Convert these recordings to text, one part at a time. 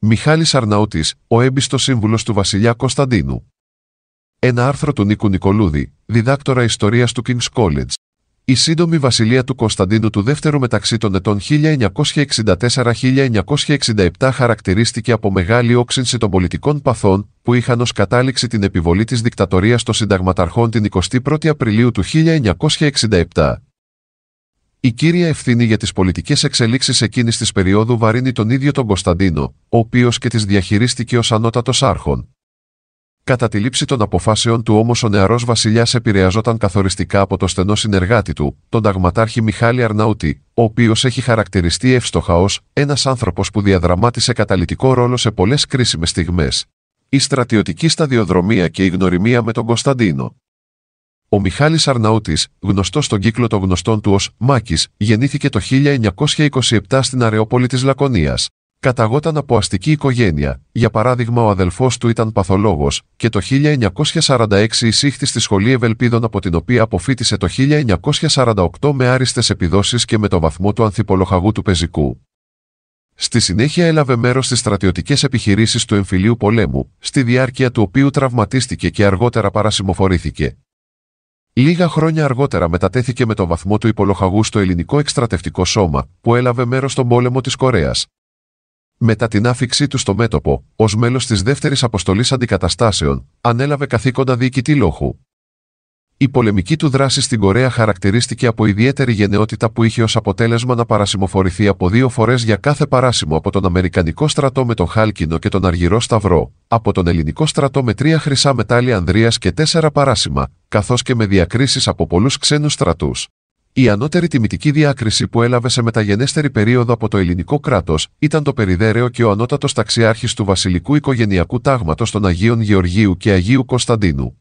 Μιχάλης Αρναούτης, ο έμπιστος σύμβουλος του βασιλιά Κωνσταντίνου. Ένα άρθρο του Νίκου Νικολούδη, διδάκτορα ιστορίας του King's College. Η σύντομη βασιλεία του Κωνσταντίνου του Δεύτερου μεταξύ των ετών 1964-1967 χαρακτηρίστηκε από μεγάλη όξυνση των πολιτικών παθών, που είχαν ως κατάληξη την επιβολή της δικτατορίας των συνταγματαρχών την 21η Απριλίου του 1967. Η κύρια ευθύνη για τις πολιτικές εξελίξεις εκείνης της περίοδου βαρύνει τον ίδιο τον Κωνσταντίνο, ο οποίος και τις διαχειρίστηκε ως ανώτατος άρχον. Κατά τη λήψη των αποφάσεων του όμως ο νεαρός βασιλιάς επηρεαζόταν καθοριστικά από το στενό συνεργάτη του, τον ταγματάρχη Μιχάλη Αρναούτη, ο οποίος έχει χαρακτηριστεί εύστοχα ως ένας άνθρωπος που διαδραμάτισε καταλυτικό ρόλο σε πολλές κρίσιμες στιγμές. Η στρατιωτική σταδιοδρομία και η γνωριμία με τον Κωνσταντίνο. Ο Μιχάλης Αρναούτης, γνωστός στον κύκλο των γνωστών του ως Μάκης, γεννήθηκε το 1927 στην Αρεόπολη της Λακωνίας. Καταγόταν από αστική οικογένεια, για παράδειγμα ο αδελφός του ήταν παθολόγος και το 1946 εισήχθη στη Σχολή Ευελπίδων από την οποία αποφοίτησε το 1948 με άριστες επιδόσεις και με το βαθμό του ανθιπολοχαγού του πεζικού. Στη συνέχεια έλαβε μέρος στις στρατιωτικές επιχειρήσεις του εμφυλίου πολέμου, στη διάρκεια του οποίου τραυματίστηκε και αργότερα παρασημοφορήθηκε. Λίγα χρόνια αργότερα μετατέθηκε με το βαθμό του υπολοχαγού στο ελληνικό εκστρατευτικό σώμα, που έλαβε μέρος στον πόλεμο της Κορέας. Μετά την άφιξή του στο μέτωπο, ως μέλος της δεύτερης αποστολής αντικαταστάσεων, ανέλαβε καθήκοντα διοικητή λόχου. Η πολεμική του δράση στην Κορέα χαρακτηρίστηκε από ιδιαίτερη γενναιότητα που είχε ως αποτέλεσμα να παρασημοφορηθεί από 2 φορές για κάθε παράσημο από τον Αμερικανικό στρατό με τον Χάλκινο και τον Αργυρό Σταυρό, από τον Ελληνικό στρατό με 3 χρυσά μετάλλια Ανδρείας και 4 παράσημα, καθώς και με διακρίσεις από πολλούς ξένους στρατούς. Η ανώτερη τιμητική διάκριση που έλαβε σε μεταγενέστερη περίοδο από το ελληνικό κράτος ήταν το περιδέρεο και ο ανώτατος ταξιάρχης του βασιλικού οικογενειακού τάγματος των Αγίων Γεωργίου και Αγίου Κωνσταντίνου.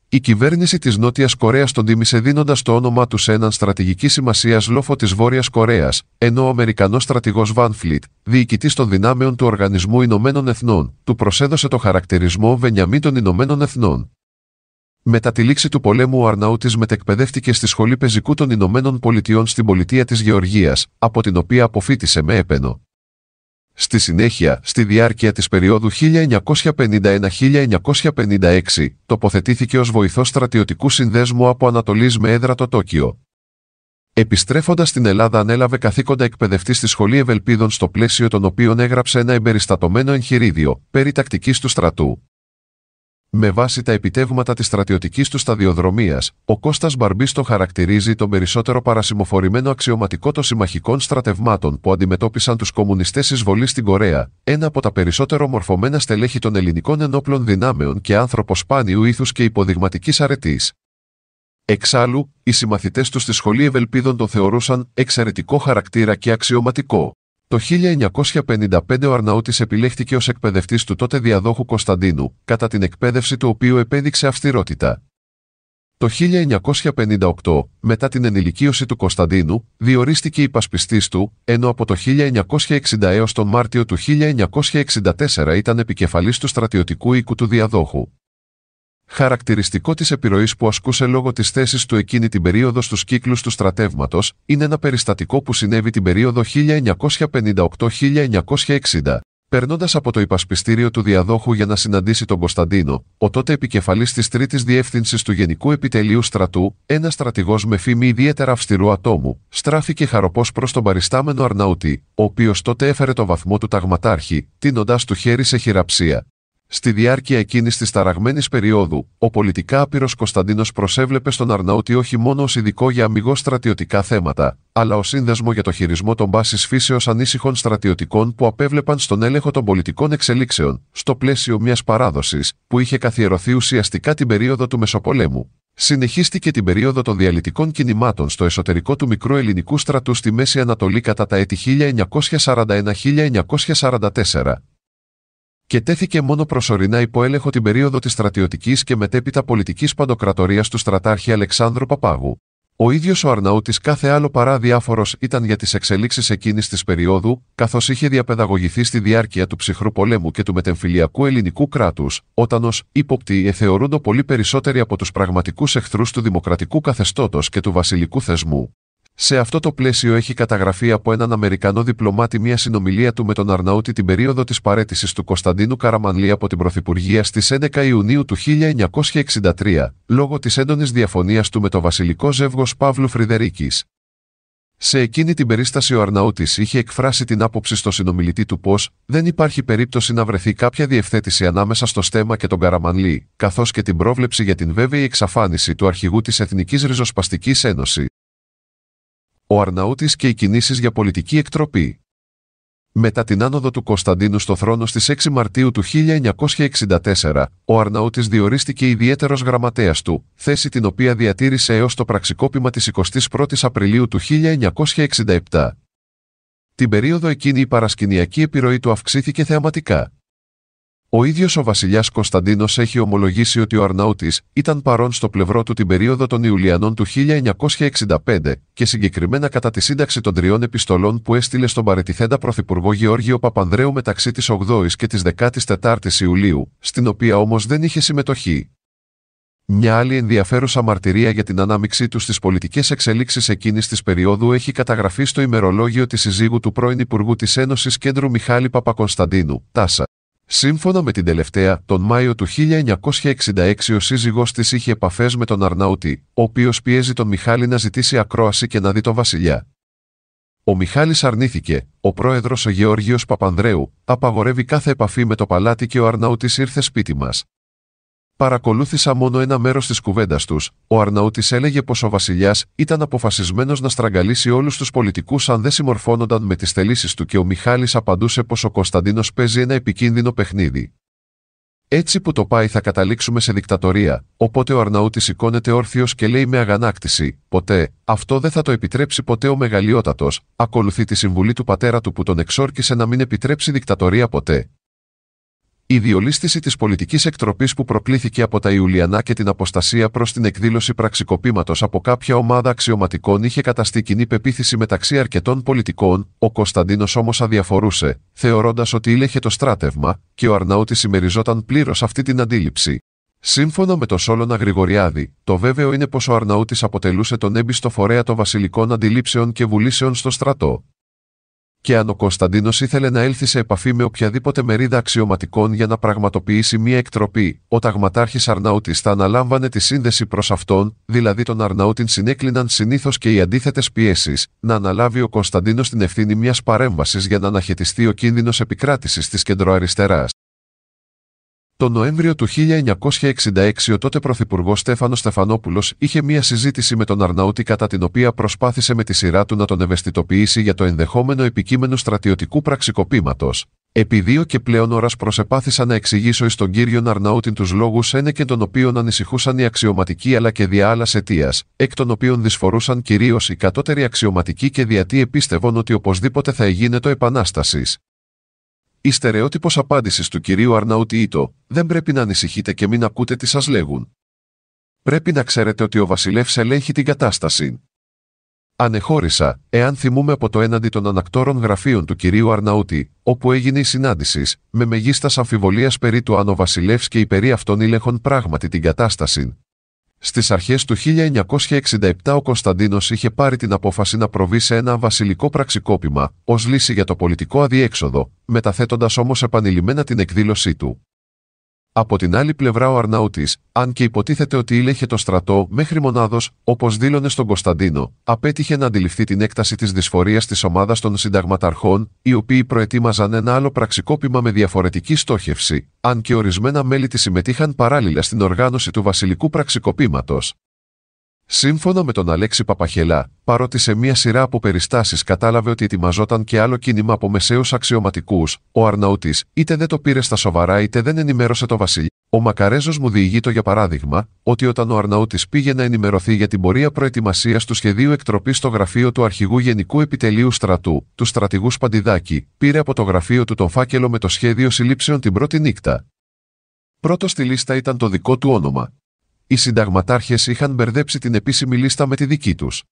Η κυβέρνηση της Νότιας Κορέας τον τίμησε δίνοντας το όνομά του σε έναν στρατηγικής σημασίας λόφο της Βόρειας Κορέας, ενώ ο Αμερικανός στρατηγός Van Fleet, διοικητής των δυνάμεων του Οργανισμού Ηνωμένων Εθνών, του προσέδωσε το χαρακτηρισμό Βενιαμίν των Ηνωμένων Εθνών. Μετά τη λήξη του πολέμου ο Αρναούτης μετεκπαιδεύτηκε στη Σχολή Πεζικού των Ηνωμένων Πολιτειών στην πολιτεία της Γεωργίας, από την οποία αποφοίτησε με έπαινο. Στη συνέχεια, στη διάρκεια της περίοδου 1951-1956, τοποθετήθηκε ως βοηθός στρατιωτικού συνδέσμου από Ανατολής με έδρα το Τόκιο. Επιστρέφοντας στην Ελλάδα ανέλαβε καθήκοντα εκπαιδευτή στη Σχολή Ευελπίδων στο πλαίσιο των οποίων έγραψε ένα εμπεριστατωμένο εγχειρίδιο, περί τακτικής του στρατού. Με βάση τα επιτεύγματα της στρατιωτικής του σταδιοδρομίας, ο Κώστας Μπαρμπής τον χαρακτηρίζει τον περισσότερο παρασημοφορημένο αξιωματικό των συμμαχικών στρατευμάτων που αντιμετώπισαν τους κομμουνιστές εισβολή στην Κορέα, ένα από τα περισσότερο μορφωμένα στελέχη των ελληνικών ενόπλων δυνάμεων και άνθρωπο σπάνιου ήθους και υποδειγματικής αρετής. Εξάλλου, οι συμμαθητές του στη Σχολή Ευελπίδων τον θεωρούσαν εξαιρετικό χαρακτήρα και αξιωματικό. Το 1955 ο Αρναούτης επιλέχθηκε ως εκπαιδευτής του τότε διαδόχου Κωνσταντίνου, κατά την εκπαίδευση του οποίου επέδειξε αυστηρότητα. Το 1958, μετά την ενηλικίωση του Κωνσταντίνου, διορίστηκε υπασπιστής του, ενώ από το 1960 έως τον Μάρτιο του 1964 ήταν επικεφαλής του στρατιωτικού οίκου του διαδόχου. Χαρακτηριστικό της επιρροής που ασκούσε λόγω της θέσης του εκείνη την περίοδο στους κύκλους του στρατεύματος, είναι ένα περιστατικό που συνέβη την περίοδο 1958-1960. Περνώντας από το υπασπιστήριο του διαδόχου για να συναντήσει τον Κωνσταντίνο, ο τότε επικεφαλής της Τρίτης Διεύθυνσης του Γενικού Επιτελείου Στρατού, ένας στρατηγός με φήμη ιδιαίτερα αυστηρού ατόμου, στράφηκε χαροπός προς τον παριστάμενο Αρναούτη, ο οποίος τότε έφερε το βαθμό του ταγματάρχη, τείνοντας του χέρι σε χειραψία. Στη διάρκεια εκείνης της ταραγμένης περίοδου, ο πολιτικά άπειρος Κωνσταντίνος προσέβλεπε στον Αρναούτη όχι μόνο ως ειδικό για αμιγώς στρατιωτικά θέματα, αλλά ως σύνδεσμο για το χειρισμό των πάσης φύσεως ανήσυχων στρατιωτικών που απέβλεπαν στον έλεγχο των πολιτικών εξελίξεων, στο πλαίσιο μιας παράδοσης που είχε καθιερωθεί ουσιαστικά την περίοδο του Μεσοπολέμου. Συνεχίστηκε την περίοδο των διαλυτικών κινημάτων στο εσωτερικό του μικρού ελληνικού στρατού στη Μέση Ανατολή κατά τα έτη 1941-1944. Και τέθηκε μόνο προσωρινά υπό έλεγχο την περίοδο της στρατιωτικής και μετέπειτα πολιτικής παντοκρατορίας του στρατάρχη Αλεξάνδρου Παπάγου. Ο ίδιος ο Αρναούτης κάθε άλλο παρά διάφορος ήταν για τις εξελίξεις εκείνης της περίοδου, καθώς είχε διαπαιδαγωγηθεί στη διάρκεια του ψυχρού πολέμου και του μετεμφυλιακού ελληνικού κράτους, όταν ως ύποπτοι θεωρούνται πολύ περισσότεροι από τους πραγματικούς εχθρούς του δημοκρατικού καθεστώτος και του βασιλικού θεσμού. Σε αυτό το πλαίσιο έχει καταγραφεί από έναν Αμερικανό διπλωμάτη μια συνομιλία του με τον Αρναούτη την περίοδο της παραίτησης του Κωνσταντίνου Καραμανλή από την Πρωθυπουργία στις 11 Ιουνίου του 1963, λόγω της έντονης διαφωνίας του με το βασιλικό ζεύγος Παύλου Φρυδερίκης. Σε εκείνη την περίσταση ο Αρναούτης είχε εκφράσει την άποψη στο συνομιλητή του πως δεν υπάρχει περίπτωση να βρεθεί κάποια διευθέτηση ανάμεσα στο στέμμα και τον Καραμανλή, καθώς και την πρόβλεψη για την βέβαιη εξαφάνιση του αρχηγού της Εθνικής Ριζοσπαστικής Ένωσης. Ο Αρναούτης και οι κινήσεις για πολιτική εκτροπή. Μετά την άνοδο του Κωνσταντίνου στο θρόνο στις 6 Μαρτίου του 1964, ο Αρναούτης διορίστηκε ιδιαίτερος γραμματέας του, θέση την οποία διατήρησε έως το πραξικόπημα της 21ης Απριλίου του 1967. Την περίοδο εκείνη η παρασκηνιακή επιρροή του αυξήθηκε θεαματικά. Ο ίδιος ο βασιλιάς Κωνσταντίνος έχει ομολογήσει ότι ο Αρναούτης ήταν παρόν στο πλευρό του την περίοδο των Ιουλιανών του 1965 και συγκεκριμένα κατά τη σύνταξη των 3 επιστολών που έστειλε στον παραιτηθέντα Πρωθυπουργό Γεώργιο Παπανδρέου μεταξύ της 8ης και της 14ης Ιουλίου, στην οποία όμως δεν είχε συμμετοχή. Μια άλλη ενδιαφέρουσα μαρτυρία για την ανάμειξή του στις πολιτικές εξελίξεις εκείνης της περίοδου έχει καταγραφεί στο ημερολόγιο της συζύγου του πρώην Υπουργού της Ένωσης Κέντρου Μιχάλη Παπακωνσταντίνου, Τάσα. Σύμφωνα με την τελευταία, τον Μάιο του 1966 ο σύζυγός της είχε επαφές με τον Αρναούτη, ο οποίος πιέζει τον Μιχάλη να ζητήσει ακρόαση και να δει τον βασιλιά. Ο Μιχάλης αρνήθηκε, ο πρόεδρος ο Γεώργιος Παπανδρέου απαγορεύει κάθε επαφή με το παλάτι και ο Αρναούτης ήρθε σπίτι μας. Παρακολούθησα μόνο ένα μέρος της κουβέντας τους. Ο Αρναούτης έλεγε πως ο βασιλιάς ήταν αποφασισμένος να στραγγαλίσει όλους τους πολιτικούς αν δεν συμμορφώνονταν με τις θελήσεις του και ο Μιχάλης απαντούσε πως ο Κωνσταντίνος παίζει ένα επικίνδυνο παιχνίδι. Έτσι που το πάει θα καταλήξουμε σε δικτατορία, οπότε ο Αρναούτης σηκώνεται όρθιος και λέει με αγανάκτηση: «Ποτέ, αυτό δεν θα το επιτρέψει ποτέ ο μεγαλειότατος», ακολουθεί τη συμβουλή του πατέρα του που τον εξόρκησε να μην επιτρέψει δικτατορία ποτέ. Η διολίσθηση της πολιτικής εκτροπής που προκλήθηκε από τα Ιουλιανά και την αποστασία προς την εκδήλωση πραξικοπήματος από κάποια ομάδα αξιωματικών είχε καταστεί κοινή πεποίθηση μεταξύ αρκετών πολιτικών, ο Κωνσταντίνος όμως αδιαφορούσε, θεωρώντας ότι ήλεχε το στράτευμα, και ο Αρναούτης συμμεριζόταν πλήρως αυτή την αντίληψη. Σύμφωνα με τον Σόλωνα Γρηγοριάδη, το βέβαιο είναι πως ο Αρναούτης αποτελούσε τον έμπιστο φορέα των βασιλικών αντιλήψεων και βουλήσεων στο στρατό. Και αν ο Κωνσταντίνος ήθελε να έλθει σε επαφή με οποιαδήποτε μερίδα αξιωματικών για να πραγματοποιήσει μία εκτροπή, ο ταγματάρχης Αρναούτης θα αναλάμβανε τη σύνδεση προς αυτόν, δηλαδή τον Αρναούτην συνέκλειναν συνήθως και οι αντίθετες πιέσεις, να αναλάβει ο Κωνσταντίνος την ευθύνη μιας παρέμβασης για να αναχαιτιστεί ο κίνδυνος επικράτησης της κεντροαριστεράς. Το Νοέμβριο του 1966 ο τότε Πρωθυπουργός Στέφανος Στεφανόπουλος είχε μία συζήτηση με τον Αρναούτη κατά την οποία προσπάθησε με τη σειρά του να τον ευαισθητοποιήσει για το ενδεχόμενο επικείμενου στρατιωτικού πραξικοπήματος. Επί 2 και πλέον ώρας προσεπάθησα να εξηγήσω εις τον κύριον Αρναούτην τους λόγους ένεκεν των οποίων ανησυχούσαν οι αξιωματικοί αλλά και δια άλλας αιτίας, εκ των οποίων δυσφορούσαν κυρίως οι κατώτεροι αξιωματικοί και διατί επίστευον ότι οπωσδήποτε θα εγίνετο επανάστασης. Η στερεότυπος απάντησης του κυρίου Αρναούτη ήτο: «Δεν πρέπει να ανησυχείτε και μην ακούτε τι σας λέγουν. Πρέπει να ξέρετε ότι ο βασιλεύς ελέγχει την κατάσταση». Ανεχώρησα, εάν θυμούμε από το έναντι των ανακτόρων γραφείων του κυρίου Αρναούτη, όπου έγινε η συνάντηση, με μεγίστας αμφιβολίας περί του αν ο βασιλεύς και οι περί αυτών ήλεγχον πράγματι την κατάσταση. Στις αρχές του 1967 ο Κωνσταντίνος είχε πάρει την απόφαση να προβεί σε ένα βασιλικό πραξικόπημα, ως λύση για το πολιτικό αδιέξοδο, μεταθέτοντας όμως επανειλημμένα την εκδήλωσή του. Από την άλλη πλευρά ο Αρναούτης, αν και υποτίθεται ότι ήλεχε το στρατό μέχρι μονάδος, όπως δήλωνε στον Κωνσταντίνο, απέτυχε να αντιληφθεί την έκταση της δυσφορίας της ομάδας των συνταγματαρχών, οι οποίοι προετοίμαζαν ένα άλλο πραξικόπημα με διαφορετική στόχευση, αν και ορισμένα μέλη της συμμετείχαν παράλληλα στην οργάνωση του βασιλικού πραξικοπήματος. Σύμφωνα με τον Αλέξη Παπαχελά, παρότι σε μία σειρά από περιστάσεις κατάλαβε ότι ετοιμαζόταν και άλλο κίνημα από μεσαίους αξιωματικούς, ο Αρναούτης είτε δεν το πήρε στα σοβαρά είτε δεν ενημέρωσε το βασιλιά. Ο Μακαρέζος μου διηγείτο για παράδειγμα, ότι όταν ο Αρναούτης πήγε να ενημερωθεί για την πορεία προετοιμασίας του σχεδίου εκτροπής στο γραφείο του Αρχηγού Γενικού Επιτελείου Στρατού, του στρατηγού Σπαντιδάκη, πήρε από το γραφείο του τον φάκελο με το σχέδιο συλλήψεων την πρώτη νύχτα. Πρώτο στη λίστα ήταν το δικό του όνομα. Οι συνταγματάρχες είχαν μπερδέψει την επίσημη λίστα με τη δική τους.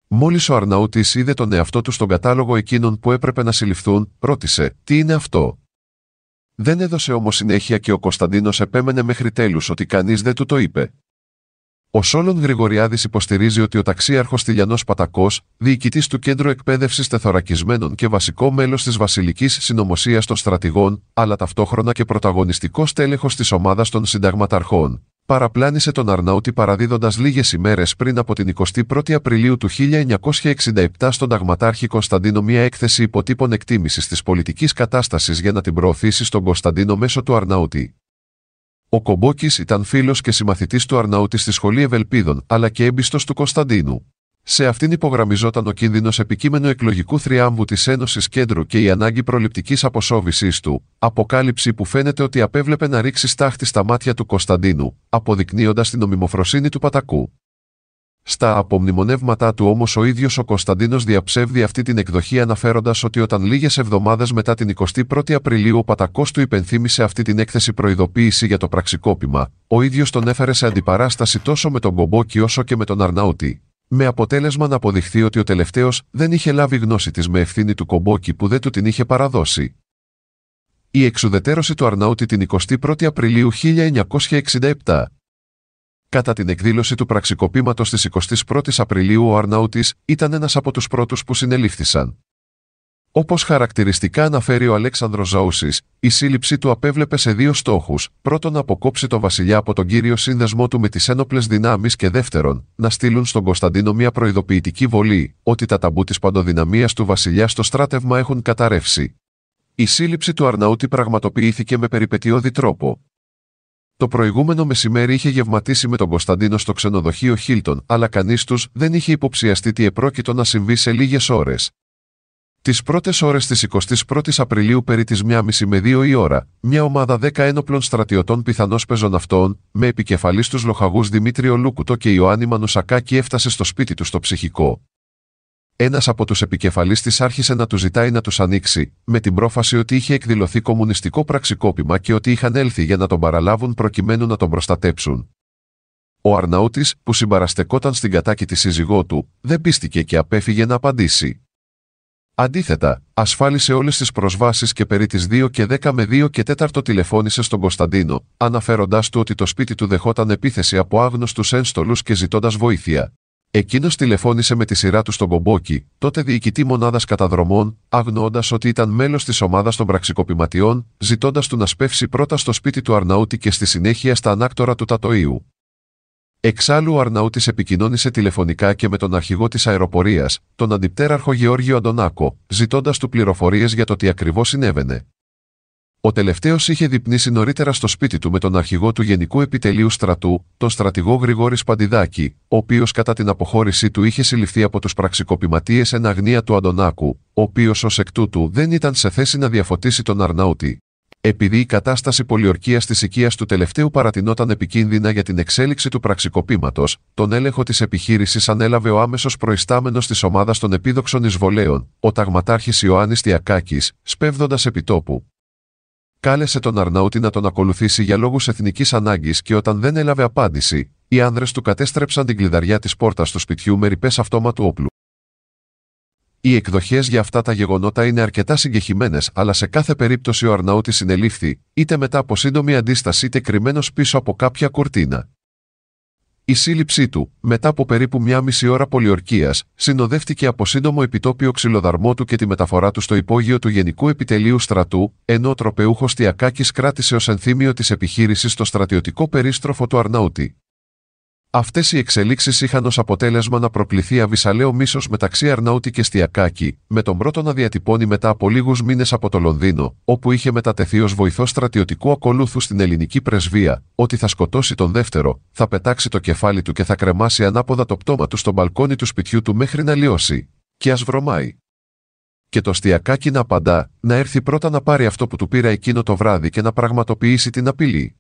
Μόλις ο Αρναούτης είδε τον εαυτό του στον κατάλογο εκείνων που έπρεπε να συλληφθούν, ρώτησε: «Τι είναι αυτό?» Δεν έδωσε όμως συνέχεια και ο Κωνσταντίνος επέμενε μέχρι τέλους ότι κανείς δεν του το είπε. Ο Σόλων Γρηγοριάδης υποστηρίζει ότι ο ταξίαρχος Τηλιανός Πατακός, διοικητής του Κέντρου Εκπαίδευσης Τεθωρακισμένων και βασικό μέλος της Βασιλικής Συνωμοσίας των Στρατηγών, αλλά ταυτόχρονα και πρωταγωνιστικός τέλεχος της ομάδας των συνταγματαρχών, παραπλάνησε τον Αρναούτη παραδίδοντας λίγες ημέρες πριν από την 21η Απριλίου του 1967 στον ταγματάρχη Κωνσταντίνο μια έκθεση υποτύπων εκτίμησης της πολιτικής κατάστασης για να την προωθήσει στον Κωνσταντίνο μέσω του Αρναούτη. Ο Κομπόκης ήταν φίλος και συμμαθητής του Αρναούτη στη Σχολή Ευελπίδων, αλλά και έμπιστος του Κωνσταντίνου. Σε αυτήν υπογραμμιζόταν ο κίνδυνος επικείμενου εκλογικού θριάμβου της Ένωσης Κέντρου και η ανάγκη προληπτικής αποσόβησής του, αποκάλυψη που φαίνεται ότι απέβλεπε να ρίξει στάχτη στα μάτια του Κωνσταντίνου, αποδεικνύοντας την ομιμοφροσύνη του Πατακού. Στα απομνημονεύματά του όμως ο ίδιος ο Κωνσταντίνος διαψεύδει αυτή την εκδοχή αναφέροντας ότι όταν λίγες εβδομάδες μετά την 21η Απριλίου ο Πατακός του υπενθύμησε αυτή την έκθεση προειδοποίηση για το πραξικόπημα, ο ίδιος τον έφερε σε αντιπαράσταση τόσο με τον Κομπόκη όσο και με τον Αρναούτη, με αποτέλεσμα να αποδειχθεί ότι ο τελευταίος δεν είχε λάβει γνώση της με ευθύνη του Κομπόκη που δεν του την είχε παραδώσει. Η εξουδετερώση του Αρναούτη την 21η Απριλίου 1967. Κατά την εκδήλωση του πραξικοπήματος της 21ης Απριλίου ο Αρναούτης ήταν ένας από τους πρώτους που συνελήφθησαν. Όπως χαρακτηριστικά αναφέρει ο Αλέξανδρος Ζαούσης, η σύλληψή του απέβλεπε σε δύο στόχους: πρώτον, να αποκόψει τον βασιλιά από τον κύριο σύνδεσμό του με τις ένοπλες δυνάμεις και δεύτερον, να στείλουν στον Κωνσταντίνο μια προειδοποιητική βολή, ότι τα ταμπού της παντοδυναμίας του βασιλιά στο στράτευμα έχουν καταρρεύσει. Η σύλληψη του Αρναούτη πραγματοποιήθηκε με περιπετειώδη τρόπο. Το προηγούμενο μεσημέρι είχε γευματίσει με τον Κωνσταντίνο στο ξενοδοχείο Χίλτον, αλλά κανείς τους δεν είχε υποψιαστεί τι επρόκειτο να συμβεί σε λίγες ώρες. Τις πρώτες ώρες της 21ης Απριλίου περί τις 1:30 με 2 η ώρα, μια ομάδα 10 ένοπλων στρατιωτών πιθανώς πεζοναυτών, με επικεφαλής τους λοχαγούς Δημήτριο Λούκουτο και Ιωάννη Μανουσακάκη έφτασε στο σπίτι του στο Ψυχικό. Ένας από τους επικεφαλείς της άρχισε να του ζητάει να τους ανοίξει, με την πρόφαση ότι είχε εκδηλωθεί κομμουνιστικό πραξικόπημα και ότι είχαν έλθει για να τον παραλάβουν προκειμένου να τον προστατέψουν. Ο Αρναούτης, που συμπαραστεκόταν στην κατάκητη σύζυγό του, δεν πίστηκε και απέφυγε να απαντήσει. Αντίθετα, ασφάλισε όλες τις προσβάσεις και περί τις 2:10 με 2:04 τηλεφώνησε στον Κωνσταντίνο, αναφέροντάς του ότι το σπίτι του δεχόταν επίθεση από άγνωστους ένστολους και ζητώντας βοήθεια. Εκείνος τηλεφώνησε με τη σειρά του στον Κομπόκη, τότε διοικητή μονάδας καταδρομών, αγνοώντας ότι ήταν μέλος της ομάδας των πραξικοπηματιών, ζητώντας του να σπεύσει πρώτα στο σπίτι του Αρναούτη και στη συνέχεια στα ανάκτορα του Τατοΐου. Εξάλλου ο Αρναούτης επικοινώνησε τηλεφωνικά και με τον αρχηγό της αεροπορίας, τον αντιπτέραρχο Γεώργιο Αντωνάκο, ζητώντας του πληροφορίες για το τι ακριβώς συνέβαινε. Ο τελευταίος είχε δειπνήσει νωρίτερα στο σπίτι του με τον αρχηγό του Γενικού Επιτελείου Στρατού, τον στρατηγό Γρηγόρη Σπαντιδάκη, ο οποίος κατά την αποχώρησή του είχε συλληφθεί από τους πραξικοπηματίες εν αγνία του Αντωνάκου, ο οποίος ως εκ τούτου δεν ήταν σε θέση να διαφωτίσει τον Αρναούτη. Επειδή η κατάσταση πολιορκίας της οικίας του τελευταίου παρατηνόταν επικίνδυνα για την εξέλιξη του πραξικοπήματος, τον έλεγχο της επιχείρησης ανέλαβε ο άμεσος προϊστάμενος της ομάδας των επίδοξων εισβολέων, ο ταγματάρχης Ιωάννης Τιακάκης, σπέβδοντας επιτόπου. Κάλεσε τον Αρναούτη να τον ακολουθήσει για λόγους εθνικής ανάγκης και όταν δεν έλαβε απάντηση, οι άνδρες του κατέστρεψαν την κλειδαριά της πόρτας του σπιτιού με ρηπές αυτόματου όπλου. Οι εκδοχές για αυτά τα γεγονότα είναι αρκετά συγκεχημένες, αλλά σε κάθε περίπτωση ο Αρναούτης συνελήφθη, είτε μετά από σύντομη αντίσταση είτε κρυμμένος πίσω από κάποια κουρτίνα. Η σύλληψή του, μετά από περίπου 1,5 ώρα πολιορκίας, συνοδεύτηκε από σύντομο επιτόπιο ξυλοδαρμό του και τη μεταφορά του στο υπόγειο του Γενικού Επιτελείου Στρατού, ενώ ο τροπεούχος Τιακάκης κράτησε ως ενθύμιο της επιχείρησης το στρατιωτικό περίστροφο του Αρναούτη. Αυτές οι εξελίξεις είχαν ως αποτέλεσμα να προκληθεί αβυσαλαίο μίσος μεταξύ Αρναούτη και Στιακάκη, με τον πρώτο να διατυπώνει μετά από λίγους μήνες από το Λονδίνο, όπου είχε μετατεθεί ως βοηθός στρατιωτικού ακολούθου στην ελληνική πρεσβεία, ότι θα σκοτώσει τον δεύτερο, θα πετάξει το κεφάλι του και θα κρεμάσει ανάποδα το πτώμα του στο μπαλκόνι του σπιτιού του μέχρι να λιώσει. Και ας βρωμάει. Και το Στιακάκη να απαντά, να έρθει πρώτα να πάρει αυτό που του πήρα εκείνο το βράδυ και να πραγματοποιήσει την απειλή.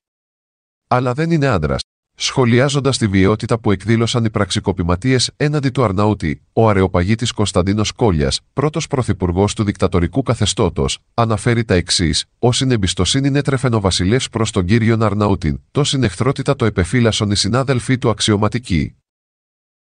Αλλά δεν είναι άντρας. Σχολιάζοντας τη βιαιότητα που εκδήλωσαν οι πραξικοπηματίες έναντι του Αρναούτη, ο αρεοπαγίτης Κωνσταντίνος Κόλλιας, πρώτος πρωθυπουργός του δικτατορικού καθεστώτος, αναφέρει τα εξής: «Όσην εμπιστοσύνη έτρεφεν ο βασιλεύς προς τον κύριον Αρναούτην, τόσην εχθρότητα το επεφύλασον οι συνάδελφοί του αξιωματικοί.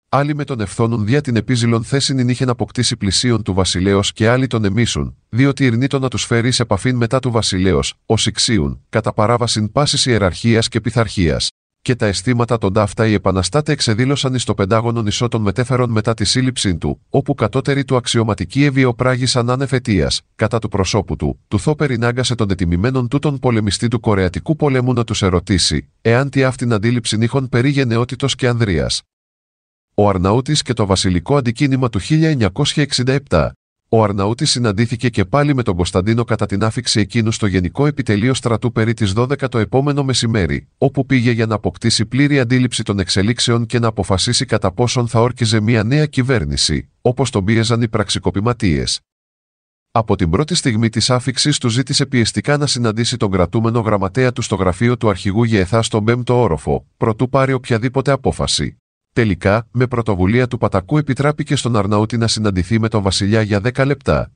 Άλλοι με τον ευθώνουν δια την επίζηλον θέσιν είχεν αποκτήσει πλησίον του βασιλέως και άλλοι τον εμίσουν, διότι ειρνήτω να τους φέρει σε επαφήν μετά του βασιλέως, ως ηξίουν, κατά παράβασιν πάσης ιεραρχίας και πειθαρχίας. Και τα αισθήματα των ταύτα οι επαναστάτε εξεδήλωσαν εις το Πεντάγωνο νησό των μετέφερων μετά τη σύλληψή του, όπου κατώτεροι του αξιωματικοί εβιοπράγησαν άνευ αιτίας, κατά του προσώπου του, του Θω περινάγκασε τον τετιμημένον τούτον πολεμιστή του Κορεατικού πολέμου να τους ερωτήσει, εάν τι αυτήν αντίληψην είχον περί γενναιότητος και ανδρείας. Ο Αρναούτης και το βασιλικό αντικίνημα του 1967. Ο Αρναούτης συναντήθηκε και πάλι με τον Κωνσταντίνο κατά την άφιξη εκείνου στο Γενικό Επιτελείο Στρατού περί τις 12 το επόμενο μεσημέρι, όπου πήγε για να αποκτήσει πλήρη αντίληψη των εξελίξεων και να αποφασίσει κατά πόσον θα όρκιζε μια νέα κυβέρνηση, όπως τον πίεζαν οι πραξικοπηματίες. Από την πρώτη στιγμή της άφιξης του ζήτησε πιεστικά να συναντήσει τον κρατούμενο γραμματέα του στο γραφείο του αρχηγού Γεθά στον 5ο όροφο, προτού πάρει οποιαδήποτε απόφαση. Τελικά, με πρωτοβουλία του Πατακού επιτράπηκε στον Αρναούτη να συναντηθεί με τον βασιλιά για 10 λεπτά.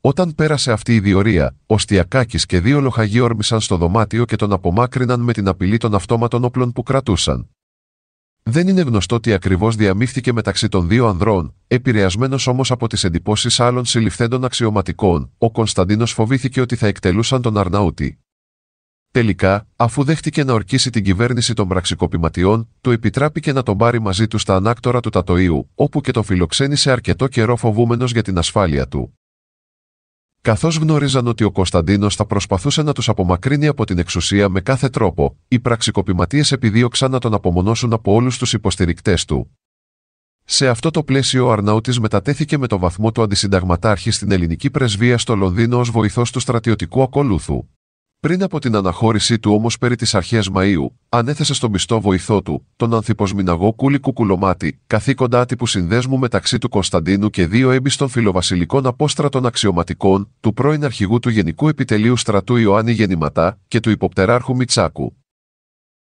Όταν πέρασε αυτή η διορία, ο Στιακάκης και 2 λοχαγοί όρμησαν στο δωμάτιο και τον απομάκρυναν με την απειλή των αυτόματων όπλων που κρατούσαν. Δεν είναι γνωστό τι ακριβώς διαμήφθηκε μεταξύ των 2 ανδρών, επηρεασμένος όμως από τις εντυπώσεις άλλων συλληφθέντων αξιωματικών, ο Κωνσταντίνος φοβήθηκε ότι θα εκτελούσαν τον Αρναούτη. Τελικά, αφού δέχτηκε να ορκίσει την κυβέρνηση των πραξικοπηματιών, του επιτράπηκε να τον πάρει μαζί του στα ανάκτορα του Τατοΐου, όπου και τον φιλοξένησε αρκετό καιρό φοβούμενος για την ασφάλεια του. Καθώς γνώριζαν ότι ο Κωνσταντίνος θα προσπαθούσε να τους απομακρύνει από την εξουσία με κάθε τρόπο, οι πραξικοπηματίες επιδίωξαν να τον απομονώσουν από όλους τους υποστηρικτές του. Σε αυτό το πλαίσιο ο Αρναούτης μετατέθηκε με το βαθμό του αντισυνταγματάρχη στην ελληνική πρεσβεία στο Λονδίνο ως βοηθός του στρατιωτικού ακολούθου. Πριν από την αναχώρησή του όμως περί τις αρχές Μαΐου, ανέθεσε στον πιστό βοηθό του, τον ανθιποσμηναγό Κούλη Κουκουλωμάτη, καθήκοντα άτυπου συνδέσμου μεταξύ του Κωνσταντίνου και 2 έμπιστων φιλοβασιλικών απόστρατων αξιωματικών, του πρώην αρχηγού του Γενικού Επιτελείου Στρατού Ιωάννη Γεννηματά και του υποπτεράρχου Μιτσάκου.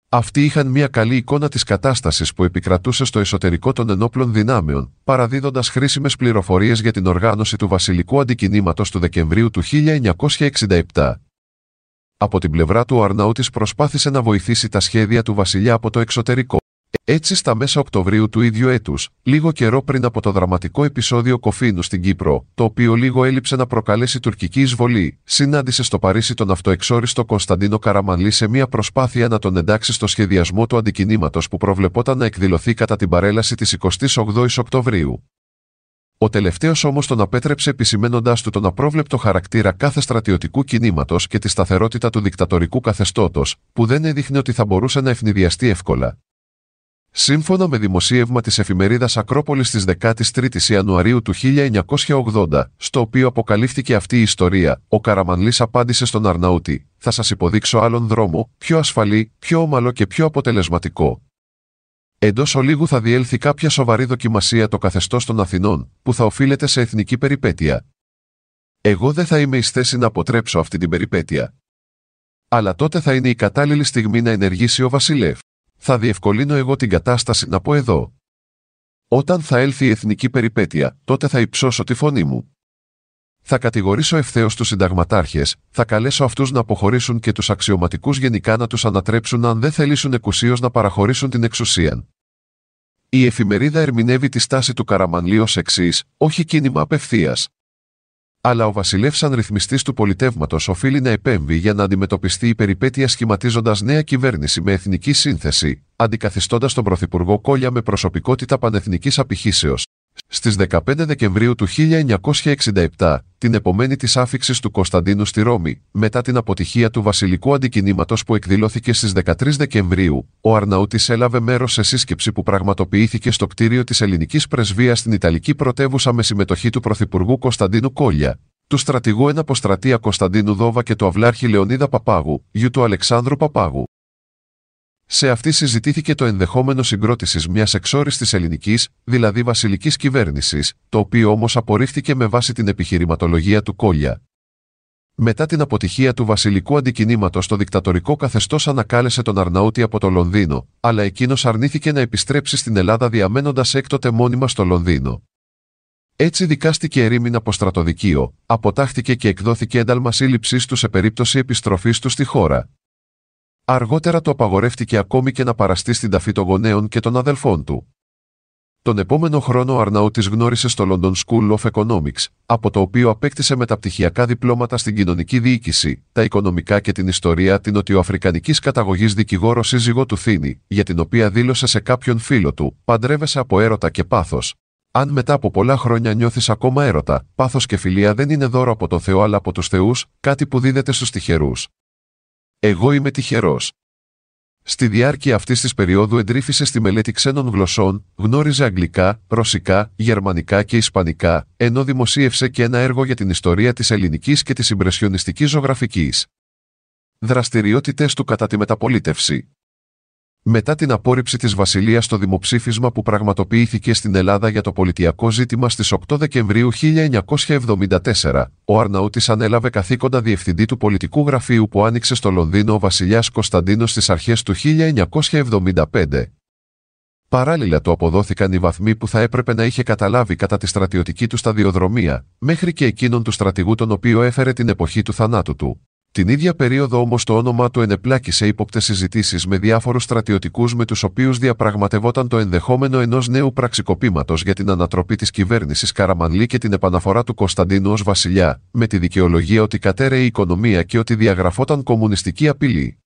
Αυτοί είχαν μια καλή εικόνα της κατάστασης που επικρατούσε στο εσωτερικό των ενόπλων δυνάμεων, παραδίδοντας χρήσιμες πληροφορίες για την οργάνωση του βασιλικού αντικινήματος του Δεκεμβρίου του 1967. Από την πλευρά του ο Αρναούτης προσπάθησε να βοηθήσει τα σχέδια του βασιλιά από το εξωτερικό. Έτσι στα μέσα Οκτωβρίου του ίδιου έτους, λίγο καιρό πριν από το δραματικό επεισόδιο Κοφίνου στην Κύπρο, το οποίο λίγο έλειψε να προκαλέσει τουρκική εισβολή, συνάντησε στο Παρίσι τον αυτοεξόριστο Κωνσταντίνο Καραμανλή σε μια προσπάθεια να τον εντάξει στο σχεδιασμό του αντικινήματος που προβλεπόταν να εκδηλωθεί κατά την παρέλαση της 28ης Οκτωβρίου. Ο τελευταίος όμως τον απέτρεψε επισημένοντάς του τον απρόβλεπτο χαρακτήρα κάθε στρατιωτικού κινήματος και τη σταθερότητα του δικτατορικού καθεστώτος, που δεν έδειχνε ότι θα μπορούσε να ευνηδιαστεί εύκολα. Σύμφωνα με δημοσίευμα της εφημερίδας Ακρόπολης της 13ης Ιανουαρίου του 1980, στο οποίο αποκαλύφθηκε αυτή η ιστορία, ο Καραμανλής απάντησε στον Αρναούτη: «Θα σας υποδείξω άλλον δρόμο, πιο ασφαλή, πιο ομαλό και πιο αποτελεσματικό. Εντός ολίγου θα διέλθει κάποια σοβαρή δοκιμασία το καθεστώς των Αθηνών, που θα οφείλεται σε εθνική περιπέτεια. Εγώ δεν θα είμαι εις θέση να αποτρέψω αυτή την περιπέτεια. Αλλά τότε θα είναι η κατάλληλη στιγμή να ενεργήσει ο βασιλεύ. Θα διευκολύνω εγώ την κατάσταση να πω εδώ. Όταν θα έλθει η εθνική περιπέτεια, τότε θα υψώσω τη φωνή μου. Θα κατηγορήσω ευθέως τους συνταγματάρχες, θα καλέσω αυτούς να αποχωρήσουν και τους αξιωματικούς γενικά να τους ανατρέψουν αν δεν θελήσουν εκουσίως να παραχωρήσουν την εξουσία». Η εφημερίδα ερμηνεύει τη στάση του Καραμανλή ως εξής: όχι κίνημα απευθείας. Αλλά ο βασιλεύς σαν ρυθμιστής του πολιτεύματος οφείλει να επέμβει για να αντιμετωπιστεί η περιπέτεια σχηματίζοντας νέα κυβέρνηση με εθνική σύνθεση, αντικαθιστώντας τον πρωθυπουργό Κόλια με προσωπικότητα πανεθνικής απηχήσεως. Στις 15 Δεκεμβρίου του 1967, την επομένη της άφιξης του Κωνσταντίνου στη Ρώμη, μετά την αποτυχία του βασιλικού αντικινήματος που εκδηλώθηκε στις 13 Δεκεμβρίου, ο Αρναούτης έλαβε μέρος σε σύσκεψη που πραγματοποιήθηκε στο κτίριο της ελληνικής πρεσβείας στην Ιταλική πρωτεύουσα με συμμετοχή του πρωθυπουργού Κωνσταντίνου Κόλια, του στρατηγού εναποστρατεία Κωνσταντίνου Δόβα και του αυλάρχη Λεωνίδα Παπάγου, γιου του Αλεξάνδρου Παπάγου. Σε αυτή συζητήθηκε το ενδεχόμενο συγκρότησης μιας εξόριστης ελληνικής, δηλαδή βασιλικής κυβέρνησης, το οποίο όμως απορρίφθηκε με βάση την επιχειρηματολογία του Κόλια. Μετά την αποτυχία του βασιλικού αντικινήματος, το δικτατορικό καθεστώς ανακάλεσε τον Αρναούτη από το Λονδίνο, αλλά εκείνος αρνήθηκε να επιστρέψει στην Ελλάδα διαμένοντας έκτοτε μόνιμα στο Λονδίνο. Έτσι δικάστηκε ερήμην από στρατοδικείο, αποτάχθηκε και εκδόθηκε ένταλμα σύλληψής του σε περίπτωση επιστροφής του στη χώρα. Αργότερα του απαγορεύτηκε ακόμη και να παραστεί στην ταφή των γονέων και των αδελφών του. Τον επόμενο χρόνο ο Αρναούτης γνώρισε στο London School of Economics, από το οποίο απέκτησε μεταπτυχιακά διπλώματα στην κοινωνική διοίκηση, τα οικονομικά και την ιστορία την νοτιοαφρικανικής καταγωγής δικηγόρο σύζυγό του Θήνη, για την οποία δήλωσε σε κάποιον φίλο του: «Παντρεύεσαι από έρωτα και πάθος. Αν μετά από πολλά χρόνια νιώθεις ακόμα έρωτα, πάθος και φιλία δεν είναι δώρο από τον Θεό αλλά από τους θεούς, κάτι που δίδεται στους τυχερούς. Εγώ είμαι τυχερός». Στη διάρκεια αυτής της περίοδου εντρύφησε στη μελέτη ξένων γλωσσών, γνώριζε αγγλικά, ρωσικά, γερμανικά και ισπανικά, ενώ δημοσίευσε και ένα έργο για την ιστορία της ελληνικής και της ιμπρεσιονιστικής ζωγραφικής. Δραστηριότητες του κατά τη μεταπολίτευση. Μετά την απόρριψη της Βασιλείας στο δημοψήφισμα που πραγματοποιήθηκε στην Ελλάδα για το πολιτιακό ζήτημα στις 8 Δεκεμβρίου 1974, ο Αρναούτης ανέλαβε καθήκοντα διευθυντή του πολιτικού γραφείου που άνοιξε στο Λονδίνο ο βασιλιάς Κωνσταντίνος στις αρχές του 1975. Παράλληλα του αποδόθηκαν οι βαθμοί που θα έπρεπε να είχε καταλάβει κατά τη στρατιωτική του σταδιοδρομία, μέχρι και εκείνον του στρατηγού τον οποίο έφερε την εποχή του θανάτου του. Την ίδια περίοδο όμως το όνομά του ενεπλάκη σε ύποπτες συζητήσεις με διάφορους στρατιωτικούς με τους οποίους διαπραγματευόταν το ενδεχόμενο ενός νέου πραξικοπήματος για την ανατροπή της κυβέρνησης Καραμανλή και την επαναφορά του Κωνσταντίνου ως βασιλιά, με τη δικαιολογία ότι κατέρεε η οικονομία και ότι διαγραφόταν κομμουνιστική απειλή.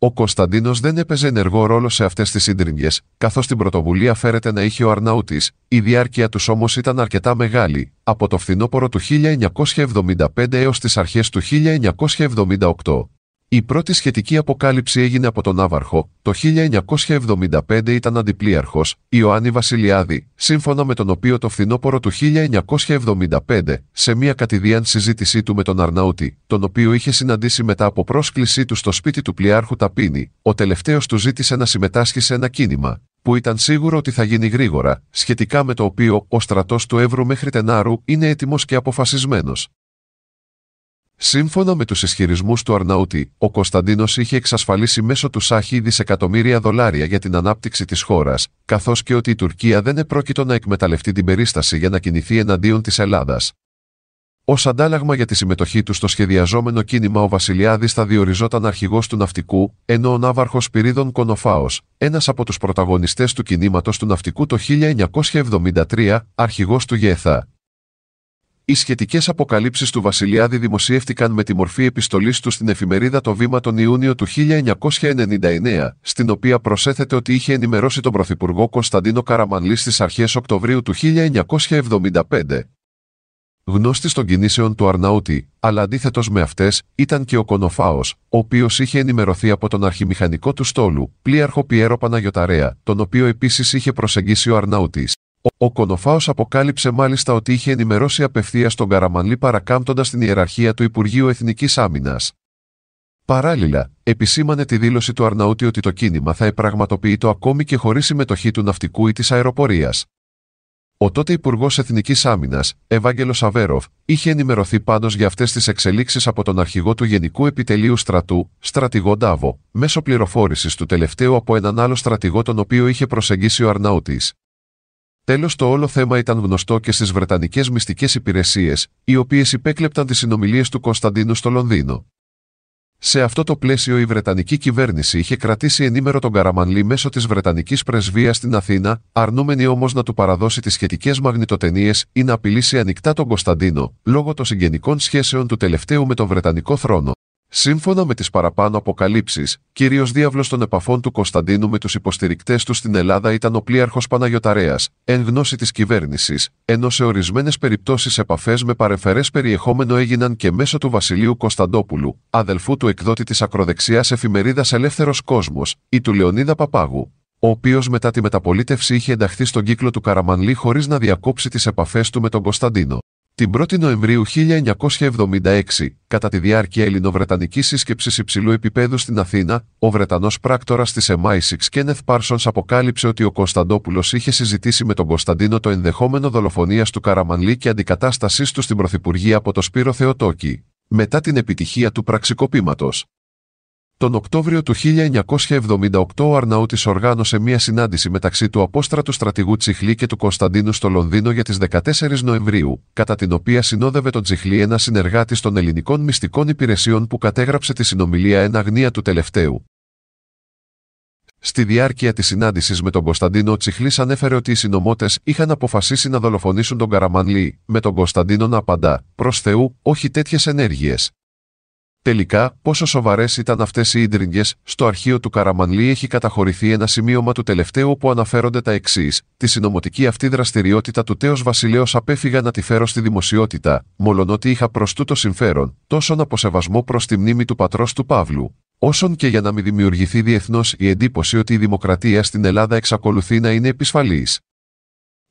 Ο Κωνσταντίνος δεν έπαιζε ενεργό ρόλο σε αυτές τις σύντριγγες, καθώς την πρωτοβουλία φέρεται να είχε ο Αρναούτης, η διάρκεια τους όμως ήταν αρκετά μεγάλη, από το φθινόπωρο του 1975 έως τις αρχές του 1978. Η πρώτη σχετική αποκάλυψη έγινε από τον Ναύαρχο, το 1975 ήταν αντιπλοίαρχος, Ιωάννη Βασιλιάδη, σύμφωνα με τον οποίο το φθινόπωρο του 1975, σε μια κατηδίαν συζήτησή του με τον Αρναούτη, τον οποίο είχε συναντήσει μετά από πρόσκλησή του στο σπίτι του πλοιάρχου Ταπίνη, ο τελευταίος του ζήτησε να συμμετάσχει σε ένα κίνημα, που ήταν σίγουρο ότι θα γίνει γρήγορα, σχετικά με το οποίο ο στρατός του Εύρου μέχρι Τενάρου είναι έτοιμος και αποφασισμένος. Σύμφωνα με τους ισχυρισμούς του Αρναούτη, ο Κωνσταντίνος είχε εξασφαλίσει μέσω του Σάχη δισεκατομμύρια δολάρια για την ανάπτυξη της χώρας, καθώς και ότι η Τουρκία δεν επρόκειτο να εκμεταλλευτεί την περίσταση για να κινηθεί εναντίον της Ελλάδας. Ως αντάλλαγμα για τη συμμετοχή του στο σχεδιαζόμενο κίνημα, ο Βασιλιάδης θα διοριζόταν αρχηγός του ναυτικού, ενώ ο Ναύαρχος Σπυρίδων Κονοφάος, ένας από τους πρωταγωνιστές του κινήματος του ναυτικού το 1973, αρχηγός του ΓΕΘΑ. Οι σχετικές αποκαλύψεις του Βασιλιάδη δημοσιεύτηκαν με τη μορφή επιστολής του στην εφημερίδα Το Βήμα τον Ιούνιο του 1999, στην οποία προσέθετε ότι είχε ενημερώσει τον Πρωθυπουργό Κωνσταντίνο Καραμανλή στις αρχές Οκτωβρίου του 1975. Γνώστης των κινήσεων του Αρναούτη, αλλά αντίθετος με αυτές, ήταν και ο Κονοφάος, ο οποίος είχε ενημερωθεί από τον αρχιμηχανικό του στόλου, πλοίαρχο Πιέρο Παναγιωταρέα, τον οποίο επίσης είχε προσεγγίσει ο Αρναούτης. Ο Κονοφάος αποκάλυψε μάλιστα ότι είχε ενημερώσει απευθείας τον Καραμανλή παρακάμπτοντας την ιεραρχία του Υπουργείου Εθνικής Άμυνας. Παράλληλα, επισήμανε τη δήλωση του Αρναούτη ότι το κίνημα θα επραγματοποιείτο ακόμη και χωρίς συμμετοχή του ναυτικού ή της αεροπορίας. Ο τότε Υπουργός Εθνικής Άμυνας, Ευάγγελος Αβέροφ, είχε ενημερωθεί πάντως για αυτές τις εξελίξεις από τον αρχηγό του Γενικού Επιτελείου Στρατού, στρατηγό Ντάβο, μέσω πληροφόρησης του τελευταίου από έναν άλλο στρατηγό τον οποίο είχε προσεγγίσει ο Αρναούτης. Τέλος, το όλο θέμα ήταν γνωστό και στις βρετανικές μυστικές υπηρεσίες, οι οποίες υπέκλεπταν τις συνομιλίες του Κωνσταντίνου στο Λονδίνο. Σε αυτό το πλαίσιο η Βρετανική κυβέρνηση είχε κρατήσει ενήμερο τον Καραμανλή μέσω της Βρετανικής Πρεσβείας στην Αθήνα, αρνούμενη όμως να του παραδώσει τις σχετικές μαγνητοτενίες ή να απειλήσει ανοιχτά τον Κωνσταντίνο, λόγω των συγγενικών σχέσεων του τελευταίου με τον Βρετανικό θρόνο. Σύμφωνα με τις παραπάνω αποκαλύψεις, κύριος διάβλος των επαφών του Κωνσταντίνου με τους υποστηρικτές του στην Ελλάδα ήταν ο πλοίαρχος Παναγιωταρέας, εν γνώση της κυβέρνησης, ενώ σε ορισμένες περιπτώσεις επαφές με παρεμφερές περιεχόμενο έγιναν και μέσω του Βασιλείου Κωνσταντόπουλου, αδελφού του εκδότη της ακροδεξιάς εφημερίδας Ελεύθερος Κόσμος, ή του Λεωνίδα Παπάγου, ο οποίος μετά τη μεταπολίτευση είχε ενταχθεί στον κύκλο του Καραμανλή χωρίς να διακόψει τις επαφές του με τον Κωνσταντίνο. Την 1η Νοεμβρίου 1976, κατά τη διάρκεια ελληνοβρετανικής σύσκεψης υψηλού επίπεδου στην Αθήνα, ο Βρετανός πράκτορας της MI6 Kenneth Parsons αποκάλυψε ότι ο Κωνσταντόπουλος είχε συζητήσει με τον Κωνσταντίνο το ενδεχόμενο δολοφονίας του Καραμανλή και αντικατάστασής του στην Πρωθυπουργία από τον Σπύρο Θεοτόκη, μετά την επιτυχία του πραξικοπήματος. Τον Οκτώβριο του 1978 ο Αρναούτης οργάνωσε μια συνάντηση μεταξύ του απόστρατου στρατηγού Τσιχλή και του Κωνσταντίνου στο Λονδίνο για τις 14 Νοεμβρίου, κατά την οποία συνόδευε τον Τσιχλή ένας συνεργάτης των ελληνικών μυστικών υπηρεσιών που κατέγραψε τη συνομιλία εν αγνία του τελευταίου. Στη διάρκεια της συνάντησης με τον Κωνσταντίνο, ο Τσιχλής ανέφερε ότι οι συνωμότες είχαν αποφασίσει να δολοφονήσουν τον Καραμανλή, με τον Κωνσταντίνο να απαντά: «Προς Θεού, όχι τέτοιες ενέργειες». Τελικά, πόσο σοβαρές ήταν αυτές οι ίντριγγες, στο αρχείο του Καραμανλή έχει καταχωρηθεί ένα σημείωμα του τελευταίου όπου αναφέρονται τα εξής: «Τη συνωμοτική αυτή δραστηριότητα του τέος Βασιλέως απέφυγα να τη φέρω στη δημοσιότητα, μολονότι είχα προς τούτο συμφέρον, τόσον από σεβασμό προς τη μνήμη του πατρός του Παύλου, όσον και για να μην δημιουργηθεί διεθνώς η εντύπωση ότι η δημοκρατία στην Ελλάδα εξακολουθεί να είναι επισφαλής».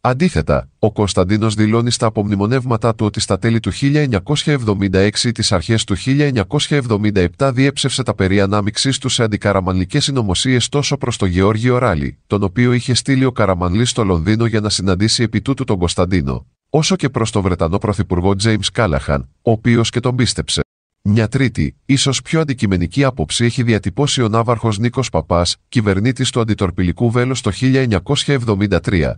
Αντίθετα, ο Κωνσταντίνος δηλώνει στα απομνημονεύματά του ότι στα τέλη του 1976 ή τις αρχές του 1977 διέψευσε τα περί ανάμειξής του σε αντικαραμανλικές συνωμοσίες τόσο προς τον Γεώργιο Ράλη, τον οποίο είχε στείλει ο Καραμανλής στο Λονδίνο για να συναντήσει επί τούτου τον Κωνσταντίνο, όσο και προς τον Βρετανό Πρωθυπουργό James Callaghan, ο οποίος και τον πίστεψε. Μια τρίτη, ίσως πιο αντικειμενική άποψη έχει διατυπώσει ο ναύαρχος Νίκος Παπάς, κυβερνήτης του αντιτορπιλικού βέλος το 1973.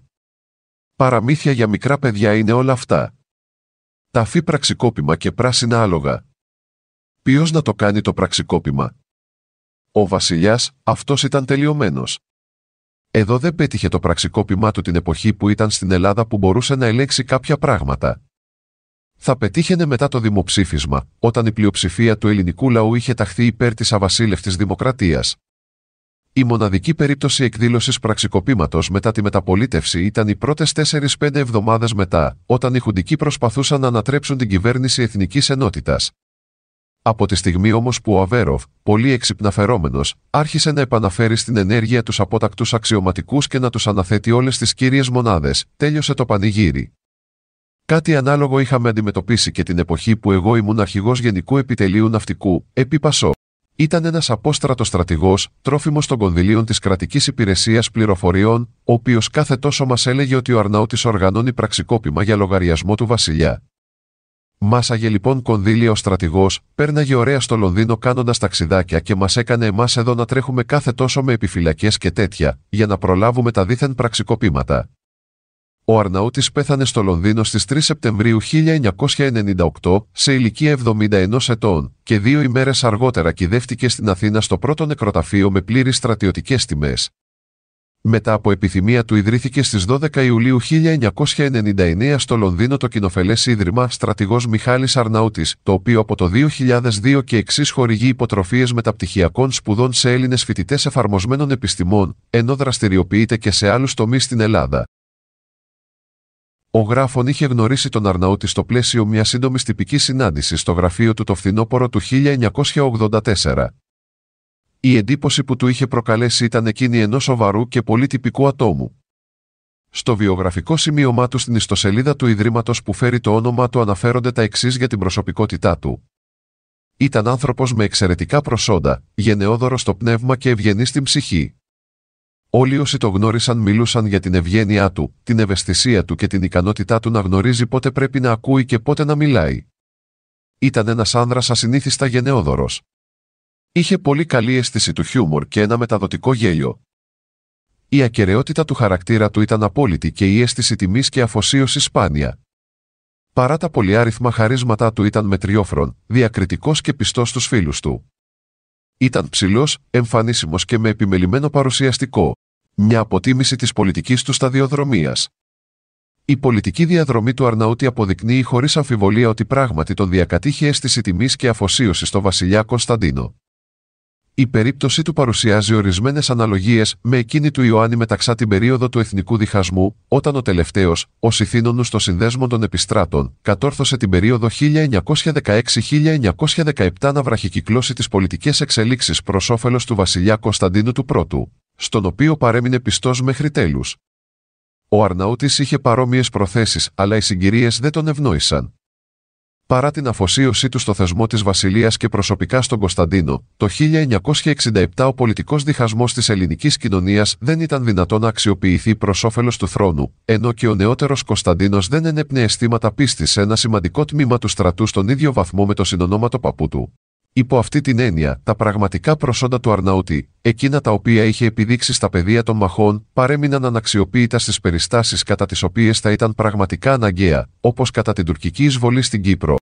Παραμύθια για μικρά παιδιά είναι όλα αυτά. Ταφή πραξικόπημα και πράσινα άλογα. Ποιος να το κάνει το πραξικόπημα? Ο βασιλιάς, αυτός ήταν τελειωμένος. Εδώ δεν πέτυχε το πραξικόπημά του την εποχή που ήταν στην Ελλάδα που μπορούσε να ελέγξει κάποια πράγματα. Θα πετύχαινε μετά το δημοψήφισμα, όταν η πλειοψηφία του ελληνικού λαού είχε ταχθεί υπέρ της αβασίλευτης δημοκρατίας. Η μοναδική περίπτωση εκδήλωσης πραξικοπήματος μετά τη μεταπολίτευση ήταν οι πρώτες 4-5 εβδομάδες μετά, όταν οι χουντικοί προσπαθούσαν να ανατρέψουν την κυβέρνηση Εθνικής Ενότητας. Από τη στιγμή όμως που ο Αβέροφ, πολύ έξυπνα φερόμενος, άρχισε να επαναφέρει στην ενέργεια τους απότακτους αξιωματικούς και να τους αναθέτει όλες τις κύριες μονάδες, τέλειωσε το πανηγύρι. Κάτι ανάλογο είχαμε αντιμετωπίσει και την εποχή που εγώ ήμουν αρχηγός Γενικού Επιτελείου Ναυτικού, επί Πασό. Ήταν ένας απόστρατος στρατηγός, τρόφιμος των κονδυλίων της Κρατικής Υπηρεσίας Πληροφοριών, ο οποίος κάθε τόσο μας έλεγε ότι ο Αρναούτης οργανώνει πραξικόπημα για λογαριασμό του βασιλιά. Μάσαγε λοιπόν κονδύλια ο στρατηγός, πέρναγε ωραία στο Λονδίνο κάνοντας ταξιδάκια και μας έκανε εμάς εδώ να τρέχουμε κάθε τόσο με επιφυλακές και τέτοια, για να προλάβουμε τα δίθεν πραξικοπήματα. Ο Αρναούτης πέθανε στο Λονδίνο στις 3 Σεπτεμβρίου 1998, σε ηλικία 71 ετών, και 2 ημέρες αργότερα κυδεύτηκε στην Αθήνα στο πρώτο νεκροταφείο με πλήρεις στρατιωτικές τιμές. Μετά από επιθυμία του ιδρύθηκε στις 12 Ιουλίου 1999 στο Λονδίνο το κοινοφελές ίδρυμα Στρατηγός Μιχάλης Αρναούτης, το οποίο από το 2002 και εξής χορηγεί υποτροφίες μεταπτυχιακών σπουδών σε Έλληνες φοιτητές εφαρμοσμένων επιστημών, ενώ δραστηριοποιείται και σε άλλους τομείς στην Ελλάδα. Ο Γράφων είχε γνωρίσει τον Αρναούτη στο πλαίσιο μιας σύντομης τυπικής συνάντησης στο γραφείο του το φθινόπωρο του 1984. Η εντύπωση που του είχε προκαλέσει ήταν εκείνη ενός σοβαρού και πολύ τυπικού ατόμου. Στο βιογραφικό σημείωμά του στην ιστοσελίδα του Ιδρύματος που φέρει το όνομά του αναφέρονται τα εξής για την προσωπικότητά του. Ήταν άνθρωπος με εξαιρετικά προσόντα, γενναιόδωρος στο πνεύμα και ευγενής στην ψυχή. Όλοι όσοι το γνώρισαν μιλούσαν για την ευγένειά του, την ευαισθησία του και την ικανότητά του να γνωρίζει πότε πρέπει να ακούει και πότε να μιλάει. Ήταν ένας άνδρας ασυνήθιστα γενναιόδωρος. Είχε πολύ καλή αίσθηση του χιούμορ και ένα μεταδοτικό γέλιο. Η ακεραιότητα του χαρακτήρα του ήταν απόλυτη και η αίσθηση τιμής και αφοσίωσης σπάνια. Παρά τα πολυάριθμα χαρίσματά του ήταν μετριόφρον, διακριτικός και πιστός στους φίλους του. Ήταν ψηλός, εμφανίσιμος και με επιμελημένο παρουσιαστικό, μια αποτίμηση της πολιτικής του σταδιοδρομίας. Η πολιτική διαδρομή του Αρναούτη αποδεικνύει χωρίς αμφιβολία ότι πράγματι τον διακατήχε αίσθηση τιμής και αφοσίωση στο βασιλιά Κωνσταντίνο. Η περίπτωση του παρουσιάζει ορισμένες αναλογίες με εκείνη του Ιωάννη Μεταξά την περίοδο του εθνικού διχασμού, όταν ο τελευταίος, ως ηθήνονος στο συνδέσμο των επιστράτων, κατόρθωσε την περίοδο 1916-1917 να βραχικυκλώσει τις πολιτικές εξελίξεις προς όφελος του βασιλιά Κωνσταντίνου του Πρώτου, στον οποίο παρέμεινε πιστός μέχρι τέλους. Ο Αρναούτης είχε παρόμοιες προθέσεις, αλλά οι συγκυρίες δεν τον ευνόησαν. Παρά την αφοσίωσή του στο θεσμό της βασιλείας και προσωπικά στον Κωνσταντίνο, το 1967 ο πολιτικός διχασμός της ελληνικής κοινωνίας δεν ήταν δυνατόν να αξιοποιηθεί προς όφελος του θρόνου, ενώ και ο νεότερος Κωνσταντίνος δεν ενέπνεε αισθήματα πίστης σε ένα σημαντικό τμήμα του στρατού στον ίδιο βαθμό με το συνονόματο παππού του. Υπό αυτή την έννοια, τα πραγματικά προσόντα του Αρναούτη, εκείνα τα οποία είχε επιδείξει στα πεδία των μαχών, παρέμειναν αναξιοποίητα στις περιστάσεις κατά τις οποίες θα ήταν πραγματικά αναγκαία, όπως κατά την τουρκική εισβολή στην Κύπρο.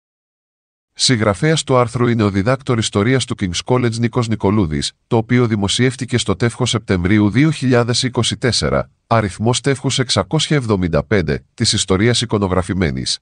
Συγγραφέας του άρθρου είναι ο διδάκτορ ιστορίας του King's College Νίκος Νικολούδης, το οποίο δημοσιεύτηκε στο τεύχος Σεπτεμβρίου 2024, αριθμός τεύχους 675, της ιστορίας εικονογραφημένης.